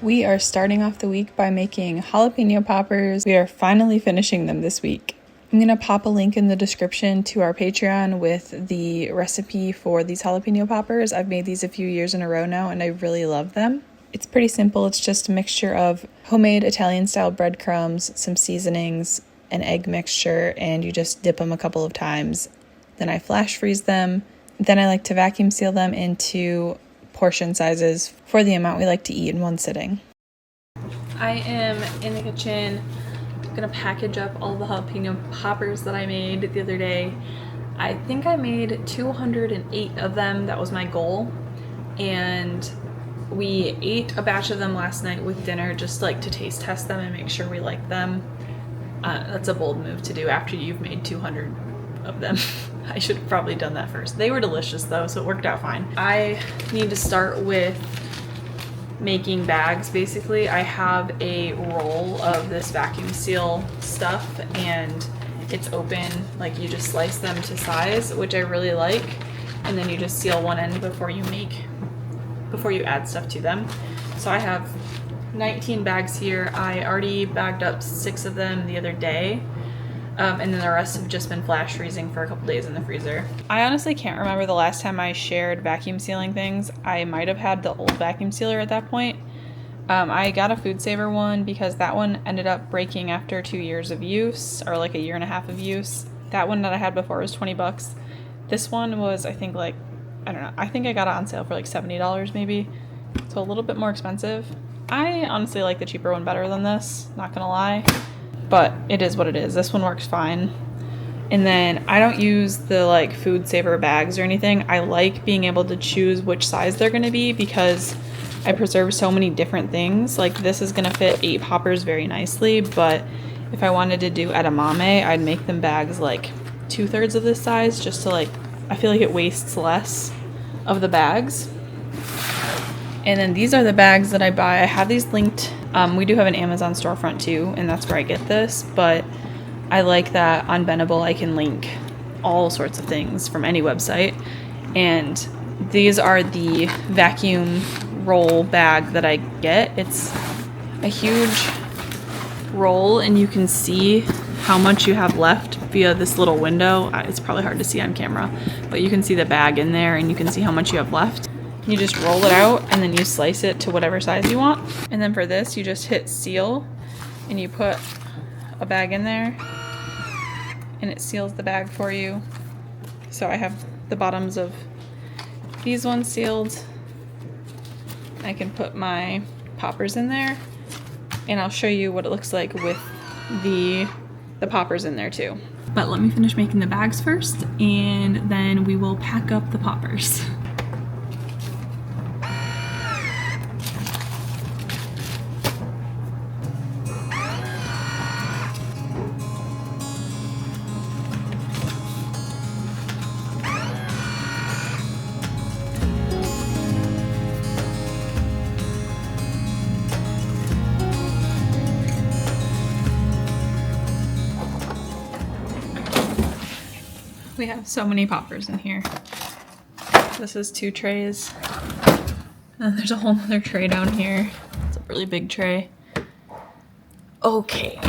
We are starting off the week by making jalapeno poppers. We are finally finishing them this week. I'm going to pop a link in the description to our Patreon with the recipe for these jalapeno poppers. I've made these a few years in a row now and I really love them. It's pretty simple. It's just a mixture of homemade Italian-style breadcrumbs, some seasonings, an egg mixture, and you just dip them a couple of times. Then I flash freeze them. Then I like to vacuum seal them into portion sizes for the amount we like to eat in one sitting. I am in the kitchen gonna package up all the jalapeno poppers that I made the other day. I think I made 208 of them. That was my goal. And we ate a batch of them last night with dinner just like to taste test them and make sure we like them. That's a bold move to do after you've made 200 of them. I should have probably done that first. They were delicious though, so it worked out fine. I need to start with making bags. Basically, I have a roll of this vacuum seal stuff and it's open, like you just slice them to size, which I really like, and then you just seal one end before you add stuff to them. So I have 19 bags here. I already bagged up 6 of them the other day. And then the rest have just been flash freezing for a couple days in the freezer. I honestly can't remember the last time I shared vacuum sealing things. I might have had the old vacuum sealer at that point. I got a Food Saver one because that one ended up breaking after 2 years of use, or like a year and a half of use. That one that I had before was 20 bucks. This one was, I think, like, I don't know, I think I got it on sale for like $70 maybe. So a little bit more expensive. I honestly like the cheaper one better than this, not gonna lie. But it is what it is. This one works fine. And then I don't use the like Food Saver bags or anything. I like being able to choose which size they're gonna be because I preserve so many different things. Like this is gonna fit 8 poppers very nicely, but if I wanted to do edamame, I'd make them bags like 2/3 of this size just to like, I feel like it wastes less of the bags. And then these are the bags that I buy. I have these linked. We do have an Amazon storefront too, and that's where I get this, but I like that on Bendable I can link all sorts of things from any website. And these are the vacuum roll bag that I get. It's a huge roll and you can see how much you have left via this little window. It's probably hard to see on camera, but you can see the bag in there and you can see how much you have left. You just roll it out and then you slice it to whatever size you want. And then for this, you just hit seal and you put a bag in there and it seals the bag for you. So I have the bottoms of these ones sealed. I can put my poppers in there and I'll show you what it looks like with the poppers in there too. But let me finish making the bags first and then we will pack up the poppers. We have so many poppers in here. This is 2 trays. And there's a whole other tray down here. It's a really big tray. Okay.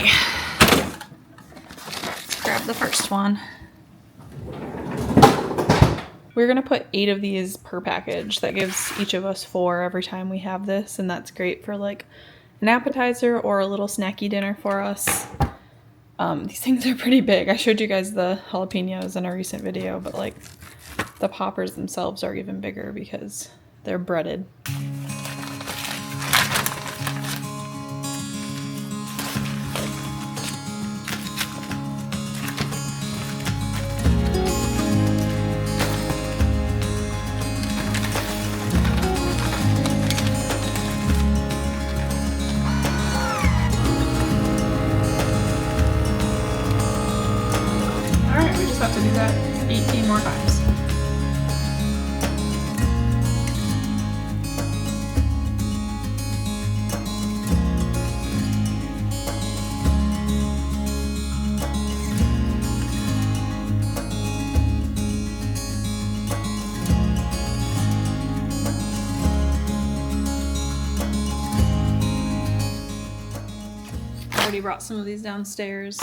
Let's grab the first one. We're gonna put 8 of these per package. That gives each of us 4 every time we have this, and that's great for like an appetizer or a little snacky dinner for us. These things are pretty big. I showed you guys the jalapenos in a recent video, but like the poppers themselves are even bigger because they're breaded. Have to do that 18 more times. already brought some of these downstairs.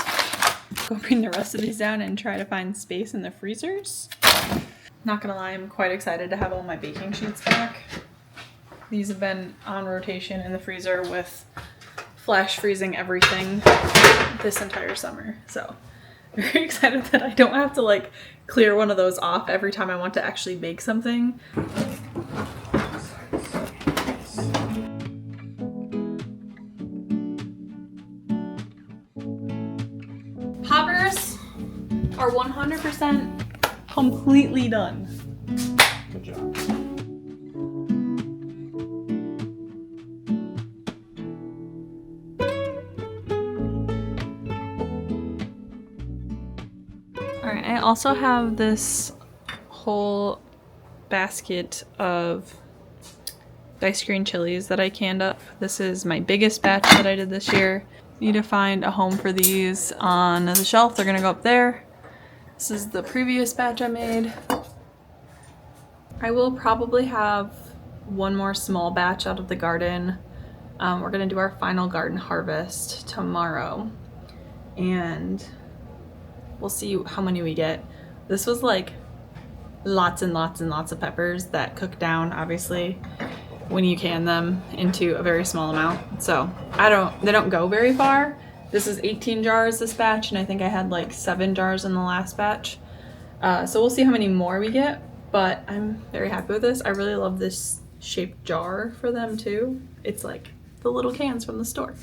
Go bring the rest of these down and try to find space in the freezers. Not gonna lie, I'm quite excited to have all my baking sheets back. These have been on rotation in the freezer with flash freezing everything this entire summer. So very excited that I don't have to like clear one of those off every time I want to actually bake something. Poppers are 100% completely done. Good job. Alright, I also have this whole basket of diced green chilies that I canned up. This is my biggest batch that I did this year. Need to find a home for these on the shelf. They're gonna go up there. This is the previous batch I made. I will probably have one more small batch out of the garden. We're gonna do our final garden harvest tomorrow, and we'll see how many we get. This was like lots and lots and lots of peppers that cook down, obviously, when you can them into a very small amount. So they don't go very far. This is 18 jars this batch, and I think I had like 7 jars in the last batch. So we'll see how many more we get, but I'm very happy with this. I really love this shaped jar for them too. It's like the little cans from the store.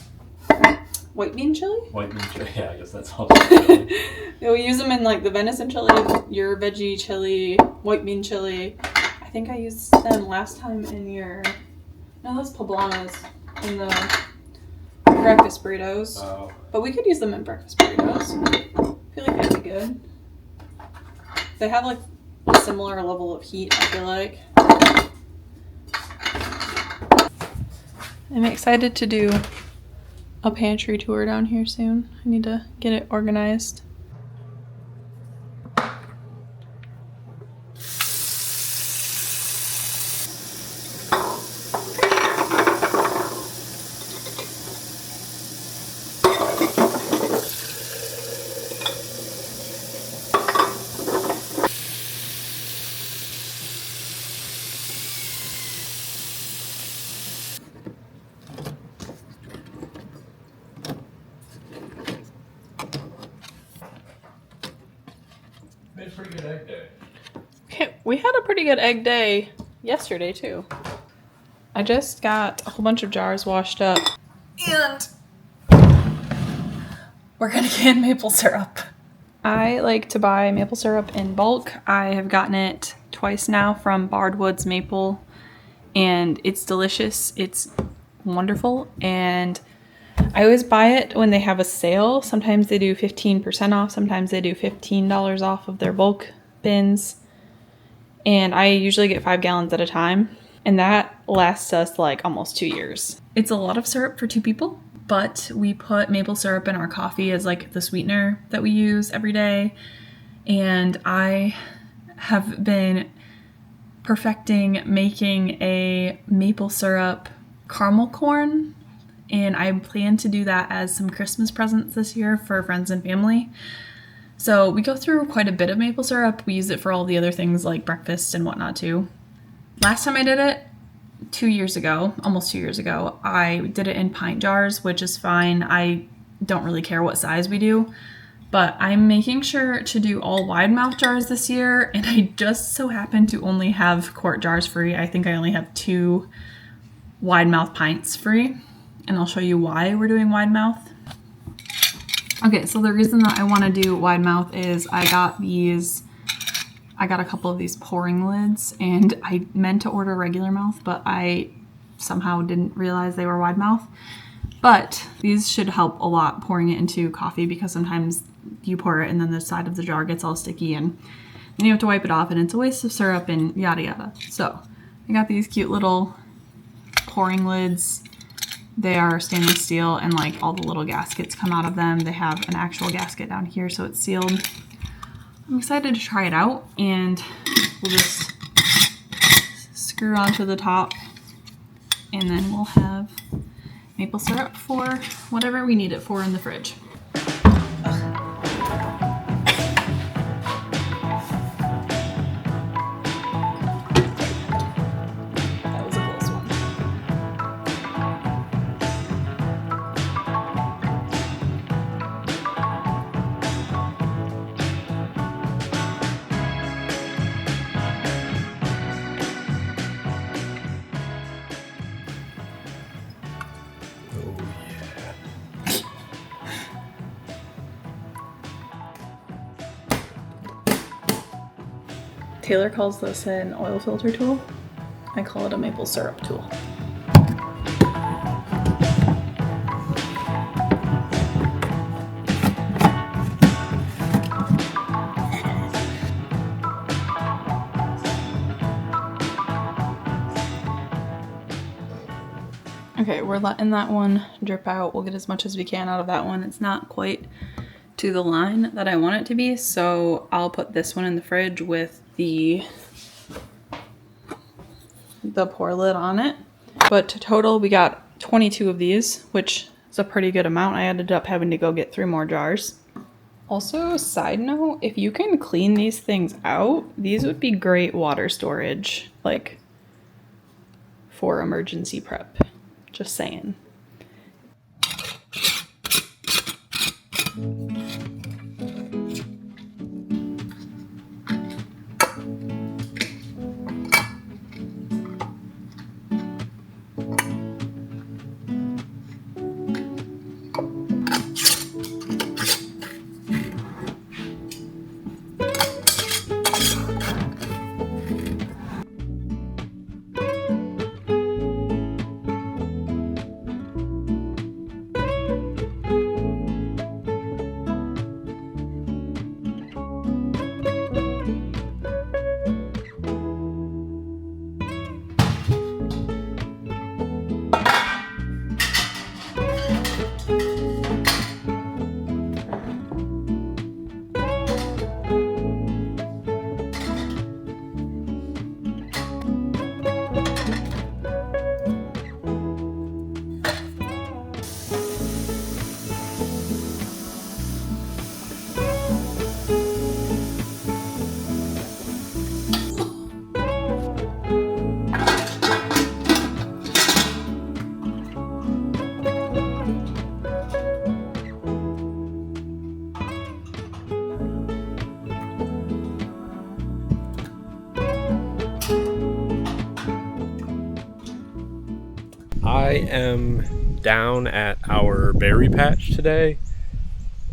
White bean chili? White bean chili, yeah, I guess that's all. We use them in like the venison chili, your veggie chili, white bean chili. I think I used them last time in your, no, that's poblanas in the breakfast burritos. Oh. But we could use them in breakfast burritos. I feel like that'd be good. They have like a similar level of heat, I feel like. I'm excited to do a pantry tour down here soon. I need to get it organized. Made a pretty good egg day. Okay, we had a pretty good egg day yesterday too. I just got a whole bunch of jars washed up, and we're gonna can maple syrup. I like to buy maple syrup in bulk. I have gotten it twice now from Bardwood's Maple, and it's delicious. It's wonderful, and I always buy it when they have a sale. Sometimes they do 15% off. Sometimes they do $15 off of their bulk bins. And I usually get 5 gallons at a time. And that lasts us like almost 2 years. It's a lot of syrup for 2 people, but we put maple syrup in our coffee as like the sweetener that we use every day. And I have been perfecting making a maple syrup caramel corn, and I plan to do that as some Christmas presents this year for friends and family. So we go through quite a bit of maple syrup. We use it for all the other things like breakfast and whatnot too. Last time I did it, 2 years ago, almost 2 years ago, I did it in pint jars, which is fine. I don't really care what size we do, but I'm making sure to do all wide mouth jars this year, and I just so happen to only have quart jars free. I think I only have 2 wide mouth pints free, and I'll show you why we're doing wide mouth. Okay, so the reason that I want to do wide mouth is I got a couple of these pouring lids, and I meant to order regular mouth, but I somehow didn't realize they were wide mouth. But these should help a lot pouring it into coffee, because sometimes you pour it and then the side of the jar gets all sticky and then you have to wipe it off and it's a waste of syrup and yada yada. So I got these cute little pouring lids. They are stainless steel, and like all the little gaskets come out of them. They have an actual gasket down here, so it's sealed. I'm excited to try it out, and we'll just screw onto the top, and then we'll have maple syrup for whatever we need it for in the fridge. That was a close one. Taylor calls this an oil filter tool. I call it a maple syrup tool. Okay, we're letting that one drip out. We'll get as much as we can out of that one. It's not quite to the line that I want it to be, so I'll put this one in the fridge with the pour lid on it. But total we got 22 of these, which is a pretty good amount. I ended up having to go get 3 more jars. Also, side note, if you can clean these things out, these would be great water storage, like for emergency prep. Just saying. I am down at our berry patch today,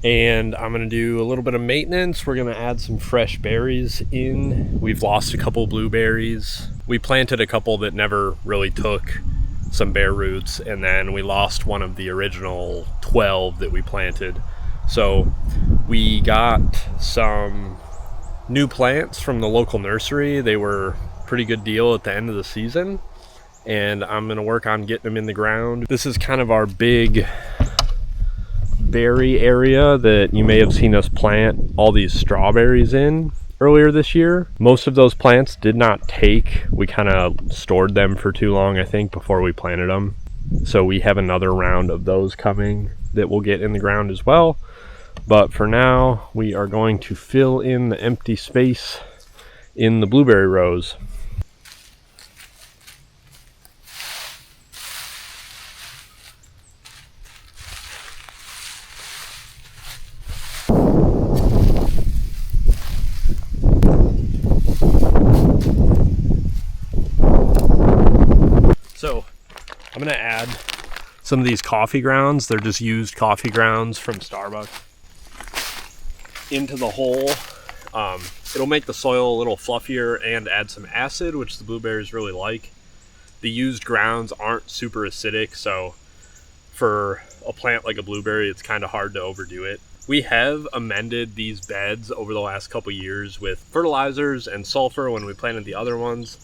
and I'm going to do a little bit of maintenance. We're going to add some fresh berries in. We've lost a couple blueberries. We planted a couple that never really took, some bare roots, and then we lost one of the original 12 that we planted. So we got some new plants from the local nursery. They were a pretty good deal at the end of the season, and I'm gonna work on getting them in the ground. This is kind of our big berry area that you may have seen us plant all these strawberries in earlier this year. Most of those plants did not take. We kind of stored them for too long, I think, before we planted them. So we have another round of those coming that we'll get in the ground as well. But for now, we are going to fill in the empty space in the blueberry rows. So I'm gonna add some of these coffee grounds. They're just used coffee grounds from Starbucks into the hole. It'll make the soil a little fluffier and add some acid, which the blueberries really like. The used grounds aren't super acidic, so for a plant like a blueberry, it's kind of hard to overdo it. We have amended these beds over the last couple years with fertilizers and sulfur when we planted the other ones,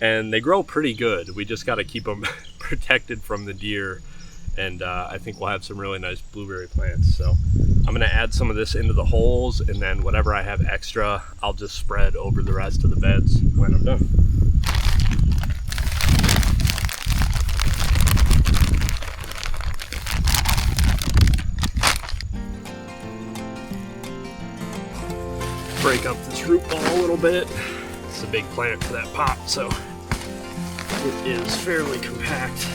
and they grow pretty good. We just got to keep them protected from the deer, and I think we'll have some really nice blueberry plants. So I'm gonna add some of this into the holes, and then whatever I have extra, I'll just spread over the rest of the beds when I'm done. this root ball a little bit. It's a big plant for that pot, so it is fairly compact.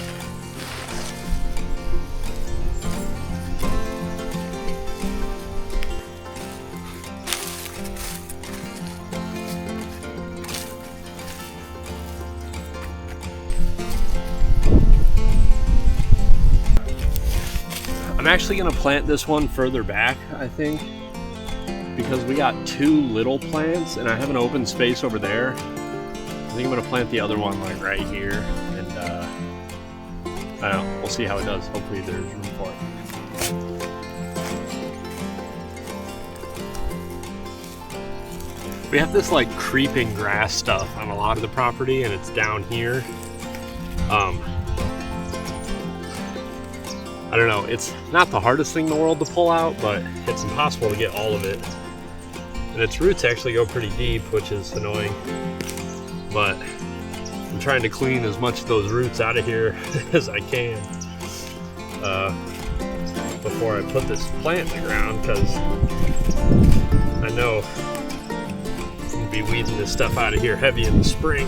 I'm actually gonna plant this one further back, I think, because we got 2 little plants and I have an open space over there. I think I'm gonna plant the other one like right here, and I don't know, we'll see how it does. Hopefully there's room for it. We have this like creeping grass stuff on a lot of the property, and it's down here. I don't know, it's not the hardest thing in the world to pull out, but it's impossible to get all of it. And its roots actually go pretty deep, which is annoying. But I'm trying to clean as much of those roots out of here as I can before I put this plant in the ground, because I know I'm gonna be weeding this stuff out of here heavy in the spring.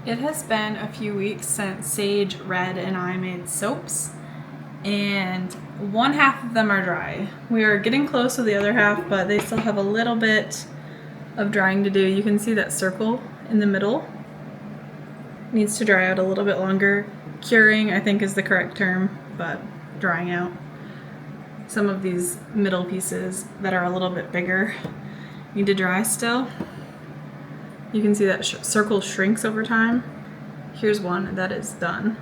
It has been a few weeks since Sage, Red, and I made soaps, and one half of them are dry. We are getting close to the other half, but they still have a little bit of drying to do. You can see that circle in the middle needs to dry out a little bit longer. Curing, I think, is the correct term, but drying out. Some of these middle pieces that are a little bit bigger need to dry still. You can see that circle shrinks over time. Here's one that is done.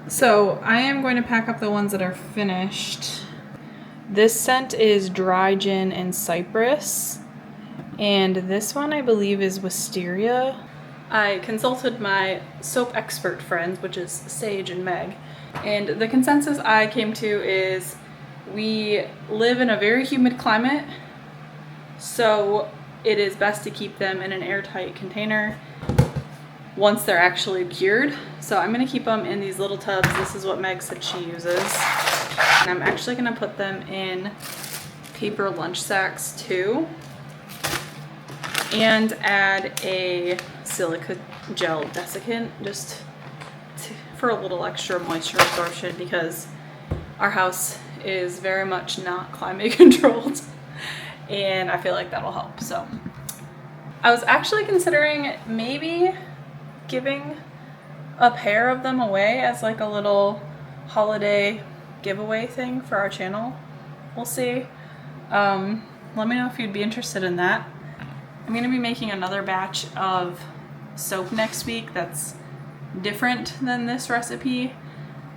So I am going to pack up the ones that are finished. This scent is dry gin and cypress. And this one I believe is wisteria. I consulted my soap expert friends, which is Sage and Meg. And the consensus I came to is we live in a very humid climate. So it is best to keep them in an airtight container once they're actually cured. So I'm gonna keep them in these little tubs. This is what Meg said she uses. And I'm actually gonna put them in paper lunch sacks too. And add a silica gel desiccant just for a little extra moisture absorption, because our house is very much not climate controlled. And I feel like that'll help. So I was actually considering maybe giving a pair of them away as like a little holiday giveaway thing for our channel. We'll see. Let me know if you'd be interested in that. I'm gonna be making another batch of soap next week that's different than this recipe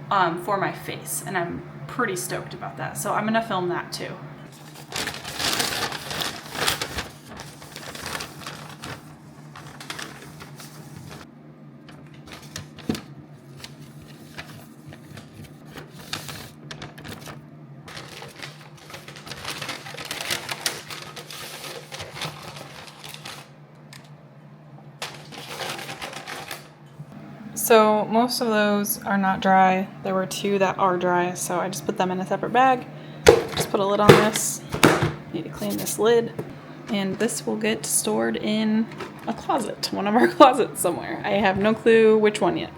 for my face, and I'm pretty stoked about that. So I'm gonna film that too. So most of those are not dry. There were 2 that are dry, so I just put them in a separate bag. Just put a lid on this. Need to clean this lid. And this will get stored in a closet, one of our closets somewhere. I have no clue which one yet.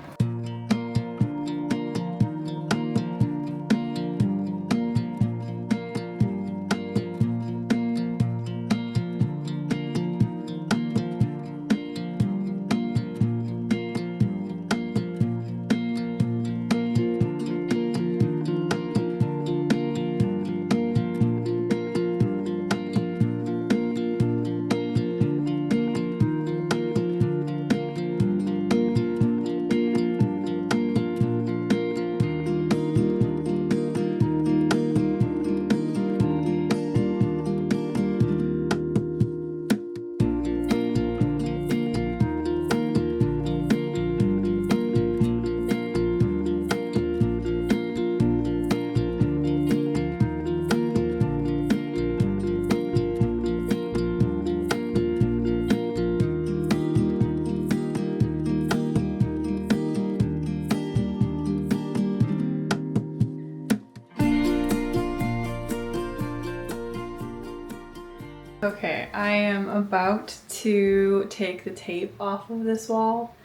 am about to take the tape off of this wall.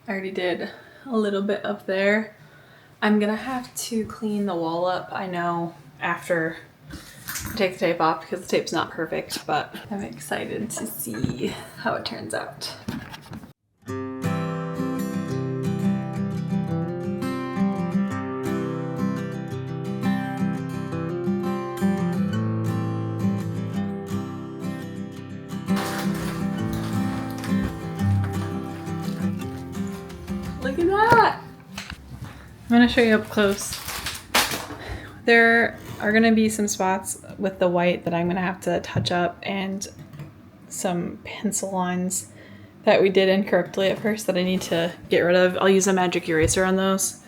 I already did a little bit up there. I'm gonna have to clean the wall up, I know, after I take the tape off because the tape's not perfect, but I'm excited to see how it turns out. Look at that! I'm gonna show you up close. There are gonna be some spots with the white that I'm gonna have to touch up, and some pencil lines that we did incorrectly at first that I need to get rid of. I'll use a magic eraser on those.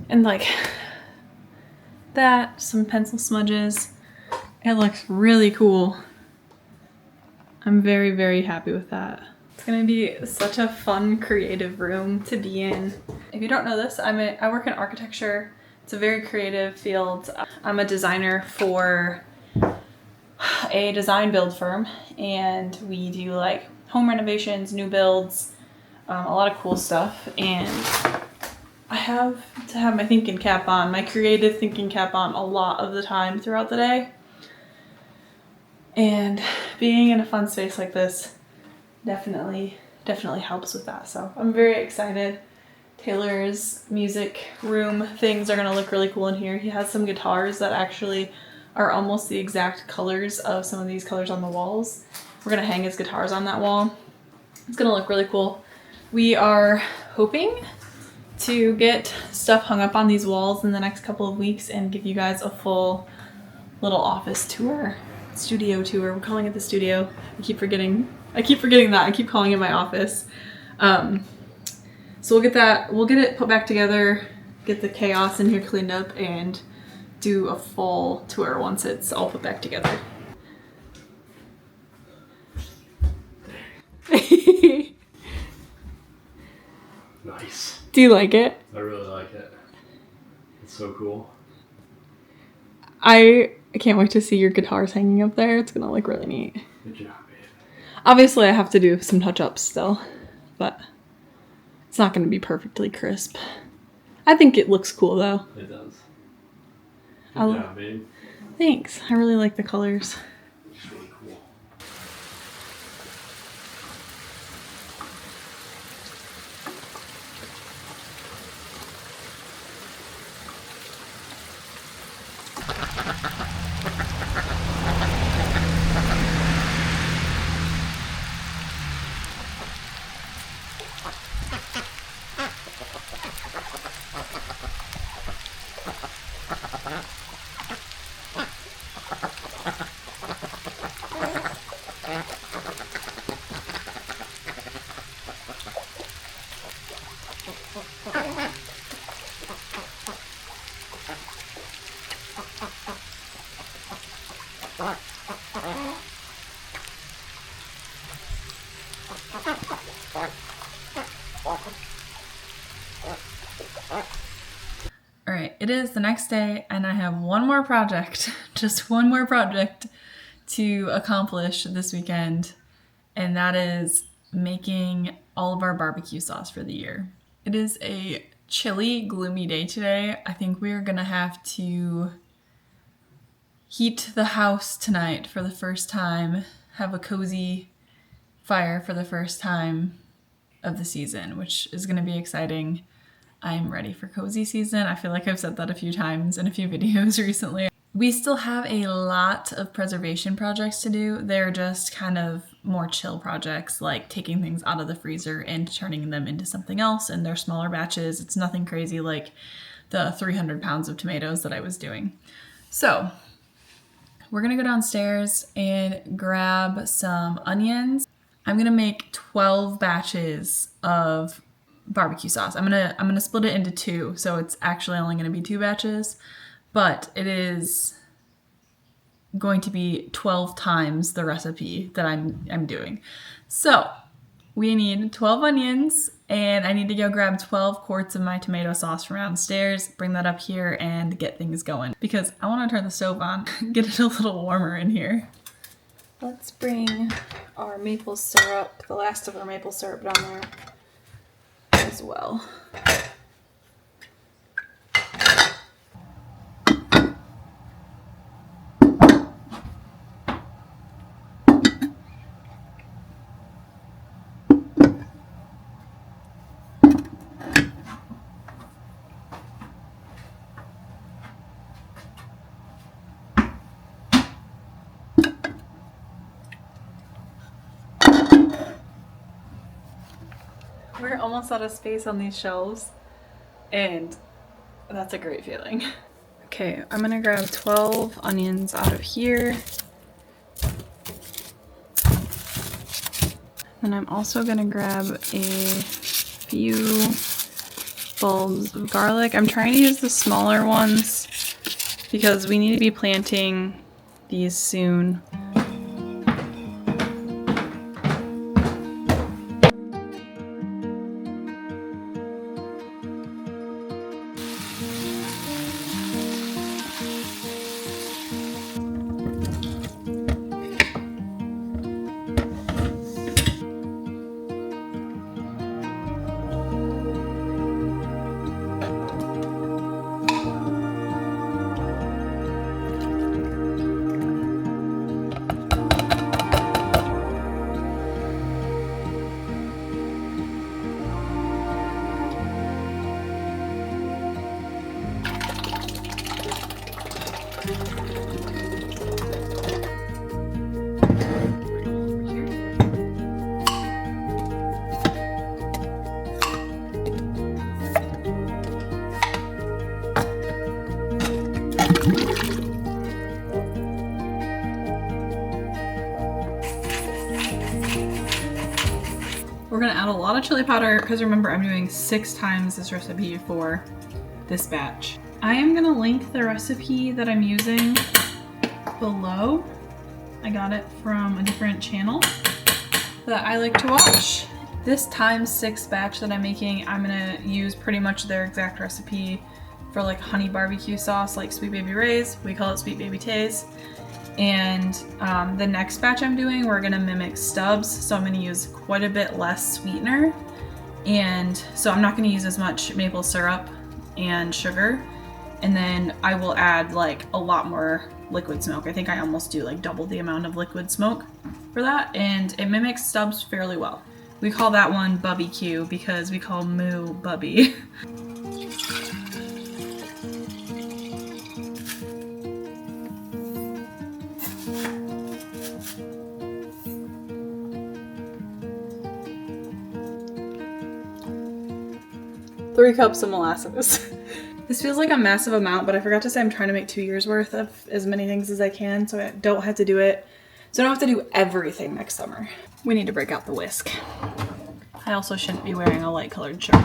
And like that, some pencil smudges. It looks really cool. I'm very, very happy with that. It's gonna be such a fun, creative room to be in. If you don't know this, I work in architecture. It's a very creative field. I'm a designer for a design build firm, and we do like home renovations, new builds, a lot of cool stuff. And I have to have my thinking cap on, my creative thinking cap on a lot of the time throughout the day. And being in a fun space like this definitely helps with that. So I'm very excited. Taylor's music room things are gonna look really cool in here. He has some guitars that actually are almost the exact colors of some of these colors on the walls. We're gonna hang his guitars on that wall. It's gonna look really cool. We are hoping to get stuff hung up on these walls in the next couple of weeks and give you guys a full little office tour, studio tour. We're calling it the studio. I keep forgetting that. I keep calling it my office. So we'll get it put back together, get the chaos in here cleaned up, and do a full tour once it's all put back together. Nice. Do you like it? I really like it. It's so cool. I can't wait to see your guitars hanging up there. It's gonna look really neat. Good job, babe. Obviously I have to do some touch-ups still, but it's not gonna be perfectly crisp. I think it looks cool though. It does. Good job, babe. Thanks. I really like the colors. It's really cool. All right, it is the next day and I have one more project, just one more project to accomplish this weekend, and that is making all of our barbecue sauce for the year. It is a chilly, gloomy day today. I think we are gonna have to heat the house tonight for the first time, have a cozy fire for the first time of the season, which is gonna be exciting. I'm ready for cozy season. I feel like I've said that a few times in a few videos recently. We still have a lot of preservation projects to do. They're just kind of more chill projects, like taking things out of the freezer and turning them into something else, and they're smaller batches. It's nothing crazy like the 300 pounds of tomatoes that I was doing. So we're gonna go downstairs and grab some onions. I'm gonna make 12 batches of barbecue sauce. I'm gonna split it into two, so it's actually only gonna be 2 batches, but it is going to be 12 times the recipe that I'm doing. So we need 12 onions, and I need to go grab 12 quarts of my tomato sauce from downstairs, bring that up here, and get things going because I want to turn the stove on, get it a little warmer in here. Let's bring our maple syrup, the last of our maple syrup, down there as well. We're almost out of space on these shelves, and that's a great feeling. Okay, I'm gonna grab 12 onions out of here. And I'm also gonna grab a few bulbs of garlic. I'm trying to use the smaller ones because we need to be planting these soon. We're gonna add a lot of chili powder because remember I'm doing 6 times this recipe for this batch. I am gonna link the recipe that I'm using below. I got it from a different channel that I like to watch. This ×6 batch that I'm making, I'm gonna use pretty much their exact recipe for like honey barbecue sauce, like Sweet Baby Ray's. We call it Sweet Baby Tay's. And the next batch I'm doing, we're gonna mimic Stubbs, so I'm gonna use quite a bit less sweetener. And so I'm not gonna use as much maple syrup and sugar. And then I will add like a lot more liquid smoke. I think I almost do like double the amount of liquid smoke for that. And it mimics Stubbs fairly well. We call that one Bubby Q because we call Moo Bubby. Three cups of molasses. This feels like a massive amount, but I forgot to say I'm trying to make 2 years worth of as many things as I can, so I don't have to do it. So I don't have to do everything next summer. We need to break out the whisk. I also shouldn't be wearing a light colored shirt.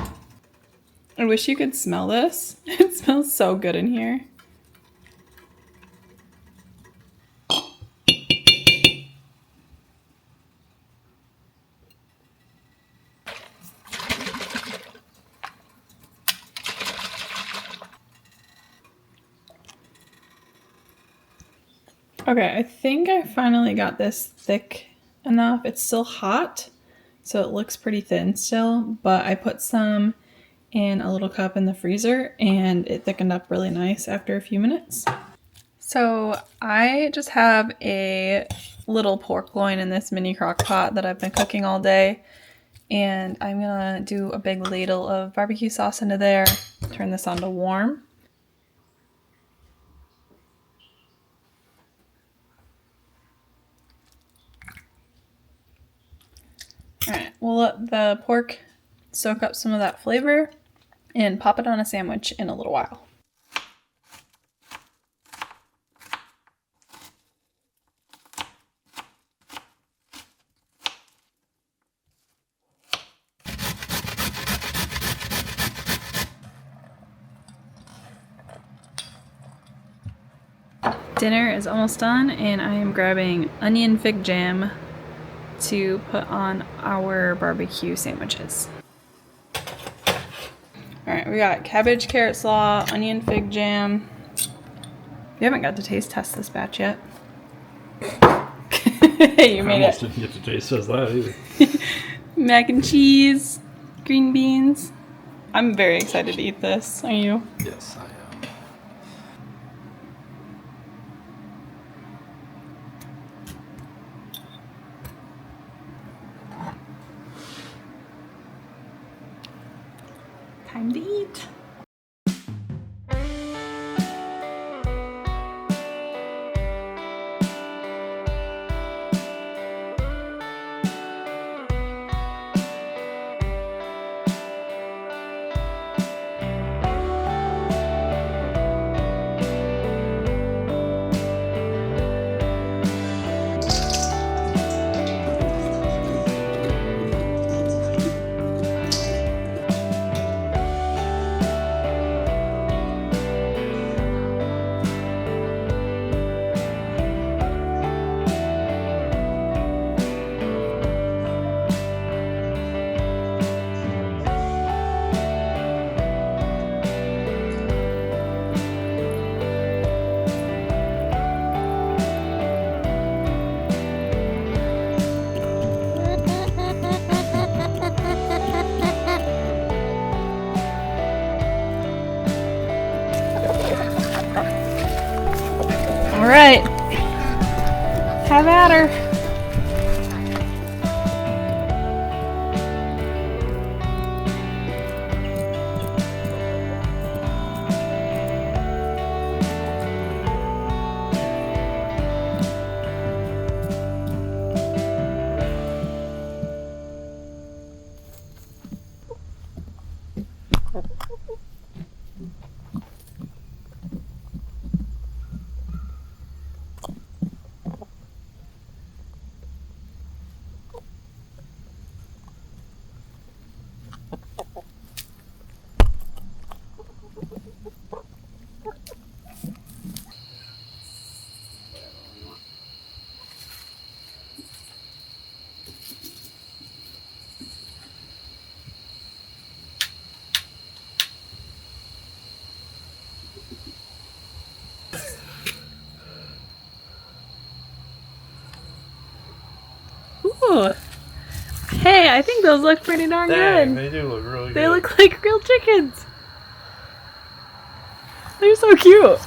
I wish you could smell this. It smells so good in here. Okay, I think I finally got this thick enough. It's still hot, so it looks pretty thin still, but I put some in a little cup in the freezer and it thickened up really nice after a few minutes. So I just have a little pork loin in this mini crock pot that I've been cooking all day, and I'm gonna do a big ladle of barbecue sauce into there, turn this on to warm. Alright, we'll let the pork soak up some of that flavor and pop it on a sandwich in a little while. Dinner is almost done and I am grabbing onion fig jam to put on our barbecue sandwiches. Alright, we got cabbage, carrot slaw, onion fig jam. We haven't got to taste test this batch yet. You I made almost it. didn't get to taste that either. Mac and cheese, green beans. I'm very excited to eat this. Are you? Yes, I am. Time to eat. All right, have at her. Ooh. Hey, I think those look pretty darn good. They do look really good. They look like real chickens. They're so cute.